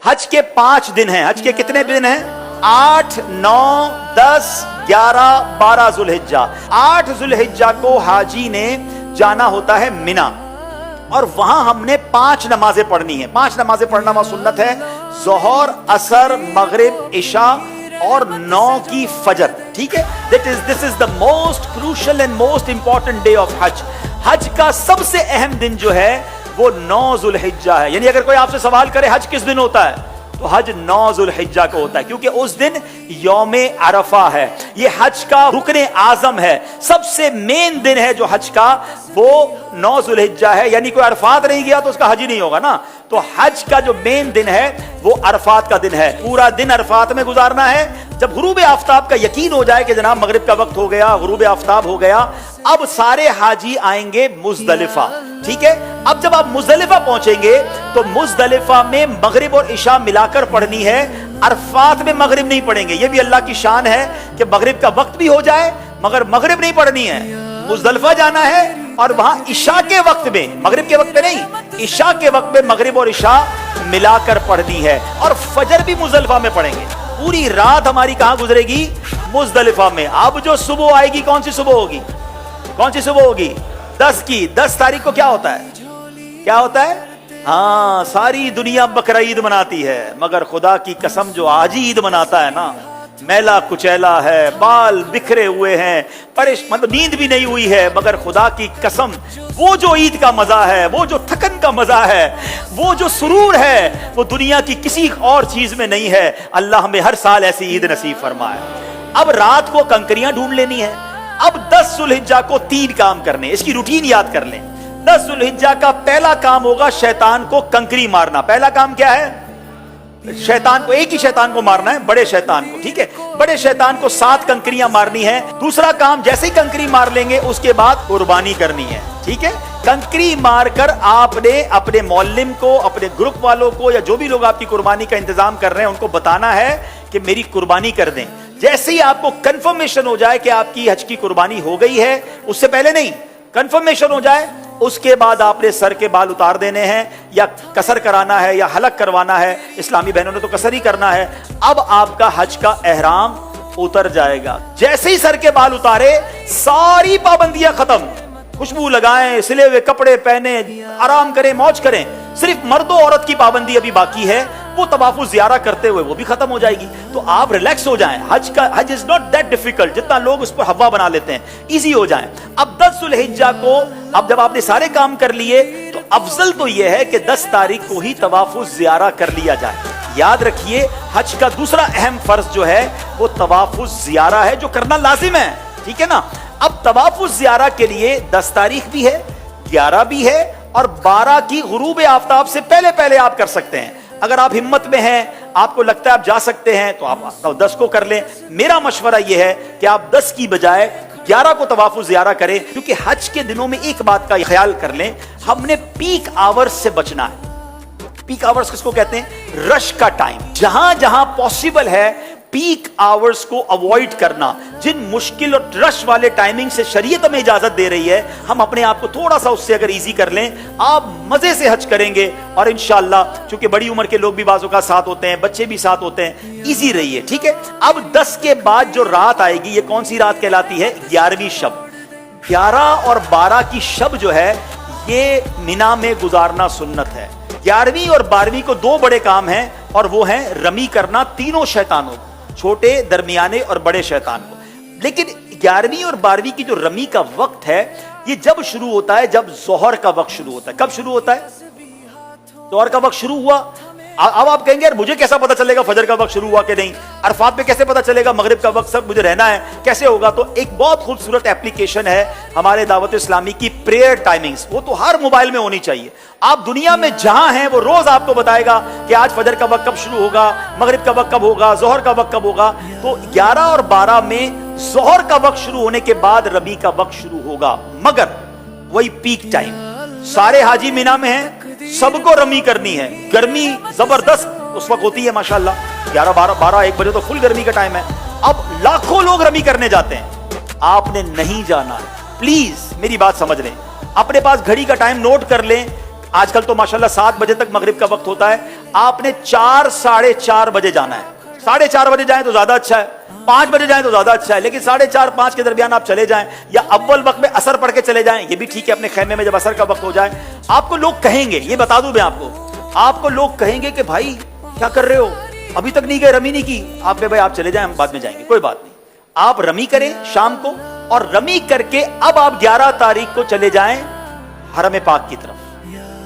हज के 5 दिन हैं। हज के कितने दिन हैं? 8, 9, 10, 11, 12 जुल्हिज्जा। 8 जुल्हिज्जा को हाजी ने जाना होता है मिना, और वहां हमने 5 नमाजें पढ़नी है। 5 नमाजें पढ़ना वहां सुन्नत है, जोहर, असर, मगरिब, इशा और 9 की फजर। ठीक है, this is the most crucial and most important day of हज। हज का सबसे अहम दिन जो है वो 9 जुल्हिज्जा है। यानी अगर कोई आपसे सवाल करे हज किस दिन होता है, तो हज 9 जुल्हिज्जा को होता है, क्योंकि उस दिन यौमे अरफा है। ये हज का रुकने आजम है, सबसे मेन दिन है जो हज का, वो 9 जुल्हिज्जा है। यानी कोई अरफात नहीं गया तो उसका हज ही नहीं होगा ना। तो हज का जो मेन दिन है वो अरफात का दिन है। पूरा दिन अरफात में गुजारना है। जब गुरूब आफ्ताब का यकीन हो जाए कि जनाब मगरिब का वक्त हो गया, गुरूब आफ्ताब हो गया, अब सारे हाजी आएंगे मुजदलिफा। ठीक है, अब जब आप मुजदलिफा पहुंचेंगे तो मुजदलिफा में मगरिब और इशा मिलाकर पढ़नी है, अरफात में मगरिब नहीं पढ़ेंगे। यह भी अल्लाह की शान है कि मगरिब का वक्त भी हो जाए मगर मगरिब नहीं पढ़नी है। मुजदलिफा जाना है और वहां इशा के वक्त में, मगरिब के वक्त में नहीं, इशा के वक्त में मगरिब और इशा मिलाकर पढ़नी है, और फजर भी मुजदलिफा में पढ़ेंगे। पूरी रात हमारी कहां गुजरेगी? मुजदलिफा में। अब जो सुबह आएगी, कौन सी सुबह होगी? कौन सी सुबह होगी? 10 की। 10 तारीख को क्या होता है? क्या होता है? हाँ, सारी दुनिया बकरा ईद मनाती है, मगर खुदा की कसम जो आज ही ईद मनाता है ना, मैला कुचैला है, बाल बिखरे हुए हैं, मतलब नींद भी नहीं हुई है, मगर खुदा की कसम वो जो ईद का मजा है, वो जो थकन का मजा है, वो जो सुरूर है, वो दुनिया की किसी और चीज में नहीं है। अल्लाह हमें हर साल ऐसी ईद नसीब फरमाए। अब रात को कंकरियां ढूंढ लेनी है। अब 10 जुल्हिज्जा को 3 काम करने, इसकी रूटीन याद कर लें। 10 जुल्हिज्जा का पहला काम होगा शैतान को कंकरी मारना। पहला काम क्या है? शैतान को, एक ही शैतान को मारना है, बड़े शैतान को। ठीक है, बड़े शैतान को 7 कंकरियां मारनी है। दूसरा काम, जैसे ही कंकरी मार लेंगे उसके बाद कुर्बानी करनी है। ठीक है, कंकरी मारकर आपने अपने मौल्लिम को, अपने ग्रुप वालों को, या जो भी लोग आपकी कुर्बानी का इंतजाम कर रहे हैं उनको बताना है कि मेरी कुर्बानी कर दें। जैसे ही आपको कंफर्मेशन हो जाए कि आपकी हज की कुर्बानी हो गई है, उससे पहले नहीं, कंफर्मेशन हो जाए, उसके बाद आपने सर के बाल उतार देने हैं, या कसर कराना है या हलक करवाना है। इस्लामी बहनों ने तो कसर ही करना है। अब आपका हज का एहराम उतर जाएगा। जैसे ही सर के बाल उतारे, सारी पाबंदियां खत्म। खुशबू लगाएं, सिले हुए कपड़े पहने, आराम करें, मौज करें। सिर्फ मर्दों औरत की पाबंदी अभी बाकी है, वो तवाफुल ज़ियारा करते हुए वो भी खत्म हो जाएगी। तो आप रिलैक्स हो जाएं। हज इज नॉट दैट डिफिकल्ट जितना लोग उस पर हवा बना लेते हैं। इजी हो जाएं। अब 10 जुल्हिज्जा को, अब जब आपने सारे काम कर लिए, तो अफजल तो यह है कि 10 तारीख को ही तवाफुल ज़ियारा कर लिया जाए। याद रखिए, हज का दूसरा अहम फर्ज जो है वो तवाफुल ज़ियारा है, जो करना लाजिम है। ठीक है ना। अब तवाफुल ज़ियारा के लिए 10 तारीख भी है, 11 भी है, और 12 की गुरूब आफ्ताब से पहले पहले आप कर सकते हैं। अगर आप हिम्मत में हैं, आपको लगता है आप जा सकते हैं, तो आप 10 को कर लें। मेरा मशवरा यह है कि आप 10 की बजाय 11 को तवाफुल ज़ियारा करें, क्योंकि हज के दिनों में एक बात का ख्याल कर लें, हमने पीक आवर्स से बचना है। पीक आवर्स किसको कहते हैं? रश का टाइम। जहां जहां पॉसिबल है पीक आवर्स को अवॉइड करना। जिन मुश्किल और रश वाले टाइमिंग से शरीयत हमें इजाजत दे रही है, हम अपने आप को थोड़ा सा उससे अगर इजी कर लें, आप मजे से हज करेंगे। और इंशाअल्लाह, चूंकि बड़ी उम्र के लोग भी बाजों का साथ होते हैं, बच्चे भी साथ होते हैं, इजी रहिए। ठीक है। अब 10 के बाद जो रात आएगी, ये कौन सी रात कहलाती है? 11वीं शब। 11 और 12 की शब जो है, ये मिना में गुजारना सुन्नत है। 11वीं और 12वीं को 2 बड़े काम हैं, और वो है रमी करना तीनों शैतानों को, छोटे, दरमियाने और बड़े शैतान को। लेकिन 11वीं और 12वीं की जो रमी का वक्त है, ये जब शुरू होता है, जब जोहर का वक्त शुरू होता है। कब शुरू होता है? जोहर का वक्त शुरू हुआ। अब आप कहेंगे यार मुझे कैसा पता चलेगा फजर का वक्त शुरू हुआ कि नहीं, अरफात पे कैसे पता चलेगा मगरिब का वक्त, सब मुझे रहना है, कैसे होगा? तो एक बहुत खूबसूरत एप्लीकेशन है हमारे दावत इस्लामी की, प्रेयर टाइमिंग्स। वो तो हर मोबाइल में होनी चाहिए। आप दुनिया में जहां हैं वो रोज आपको बताएगा कि आज फजर का वक्त कब शुरू होगा, मगरिब का वक्त कब होगा, जोहर का वक्त कब होगा। तो 11 और 12 में जोहर का वक्त शुरू होने के बाद रबी का वक्त शुरू होगा, मगर वही पीक टाइम। सारे हाजी मीना में हैं, सबको रमी करनी है। गर्मी जबरदस्त उस वक्त होती है माशाल्लाह, 11, 12, 1 बजे तो फुल गर्मी का टाइम है। अब लाखों लोग रमी करने जाते हैं, आपने नहीं जाना है। प्लीज मेरी बात समझ लें, अपने पास घड़ी का टाइम नोट कर लें। آج کل تو ماشاءاللہ 7 بجے تک مغرب کا وقت ہوتا ہے، آپ نے 4 ساڑھے 4 بجے جانا ہے۔ 4:30 بجے جائیں تو زیادہ اچھا ہے، 5 بجے جائیں تو زیادہ اچھا ہے، لیکن 4:30 5 کے درمیان آپ چلے جائیں، یا اول وقت میں عصر پڑھ کے چلے جائیں، یہ بھی ٹھیک ہے، اپنے خیمے میں جب عصر کا وقت ہو جائے۔ آپ کو لوگ کہیں گے، یہ بتا دوں میں آپ کو لوگ کہیں گے کہ بھائی کیا کر رہے ہو، ابھی تک نہیں گئے، رمی نہیں کی۔ آپ نے بھائی آپ چلے جائیں، ہم بعد میں جائیں گے، کوئی بات نہیں، آپ رمی کریں شام کو، اور رمی کر کے اب آپ 11 تاریخ کو چلے جائیں حرم پاک کی طرف۔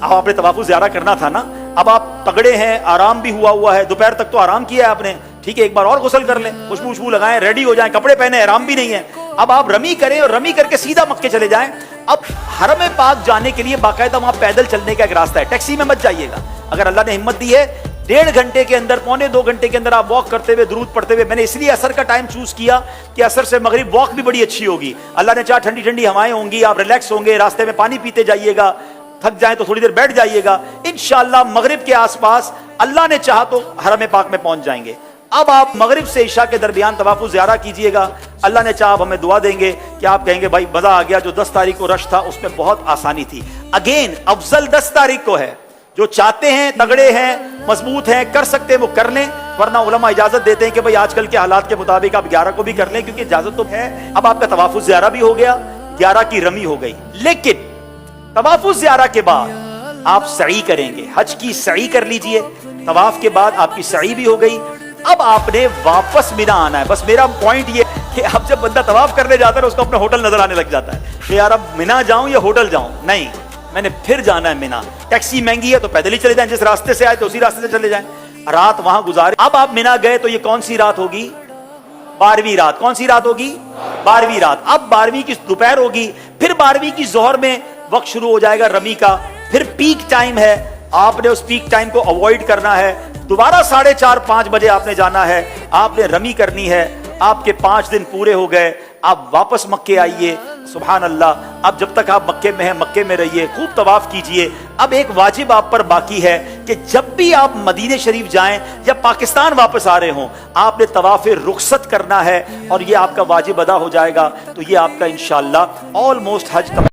اب آپ نے طواف زیارہ کرنا تھا نا، اب آپ تگڑے ہیں، آرام بھی ہوا ہے، دوپہر تک تو آرام کیا ہے آپ نے، ٹھیک ہے، ایک بار اور غسل کر لیں، خوشبو لگائیں، ریڈی ہو جائیں، کپڑے پہنے، احرام بھی نہیں ہے، اب آپ رمی کریں، اور رمی کر کے سیدھا مکے چلے جائیں۔ اب حرم پاک جانے کے لیے باقاعدہ وہاں پیدل چلنے کا ایک راستہ ہے، ٹیکسی میں مت جائیے گا، اگر اللہ نے ہمت دی ہے 1.5 گھنٹے کے اندر، پونے 2 گھنٹے کے اندر آپ واک کرتے ہوئے درود پڑھتے ہوئے، میں نے اس لیے عصر کا ٹائم چوز کیا کہ عصر سے مغرب واک بھی بڑی اچھی ہوگی، اللہ نے چاہا ٹھنڈی ٹھنڈی ہوائیں ہوں گی، آپ ریلیکس ہوں گے، راستے میں پانی پیتے جائیے گا، تھک جائیں تو تھوڑی دیر بیٹھ جائیے گا، انشاءاللہ مغرب کے آس پاس اللہ نے چاہا تو حرم پاک میں پہنچ جائیں گے۔ اب آپ مغرب سے عشاء کے درمیان طواف زیارہ کیجئے گا، اللہ نے چاہا ہمیں دعا دیں گے کہ آپ کہیں گے بھائی مزہ آ گیا، جو 10 تاریخ کو رش تھا اس میں بہت آسانی تھی۔ اگین افضل 10 تاریخ کو ہے، جو چاہتے ہیں، تگڑے ہیں، مضبوط ہیں، کر سکتے ہیں وہ کر لیں، ورنہ علماء اجازت دیتے ہیں کہ بھائی آج کل کے حالات کے مطابق آپ 11 کو بھی کر لیں، کیونکہ اجازت تو ہے۔ اب آپ کا طواف زیارہ بھی ہو گیا، 11 کی رمی ہو گئی، لیکن طواف زیارہ کے بعد آپ سعی کریں گے، حج کی سعی کر لیجئے، طواف کے بعد آپ کی سعی بھی ہو گئی، اب آپ نے واپس مینا آنا ہے۔ بس میرا پوائنٹ یہ کہ اب جب بندہ طواف کرنے جاتا ہے اس کو اپنا ہوٹل نظر آنے لگ جاتا ہے کہ یار اب مینا جاؤں یا ہوٹل جاؤں، نہیں، میں نے پھر جانا ہے مینا، ٹیکسی مہنگی ہے تو پیدل ہی چلے جائیں، جس راستے سے آئے تو اسی راستے سے چلے جائیں، رات وہاں گزارے۔ اب آپ مینا گئے تو یہ کون سی رات ہوگی؟ 12ویں رات۔ کون سی رات ہوگی؟ 12ویں رات۔ اب 12ویں کی دوپہر ہوگی، پھر 12ویں کی ظہر میں وقت شروع ہو جائے گا رمی کا، پھر پیک ٹائم ہے، آپ نے اس پیک ٹائم کو اوائڈ کرنا ہے، دوبارہ 4:30 5 بجے آپ نے جانا ہے، آپ نے رمی کرنی ہے، آپ کے 5 دن پورے ہو گئے، آپ واپس مکے آئیے۔ سبحان اللہ، اب جب تک آپ مکے میں ہیں مکے میں رہیے، خوب طواف کیجئے۔ اب ایک واجب آپ پر باقی ہے کہ جب بھی آپ مدینہ شریف جائیں یا پاکستان واپس آ رہے ہوں، آپ نے طواف رخصت کرنا ہے، اور یہ آپ کا واجب ادا ہو جائے گا، تو یہ آپ کا انشاءاللہ آلموسٹ حج کا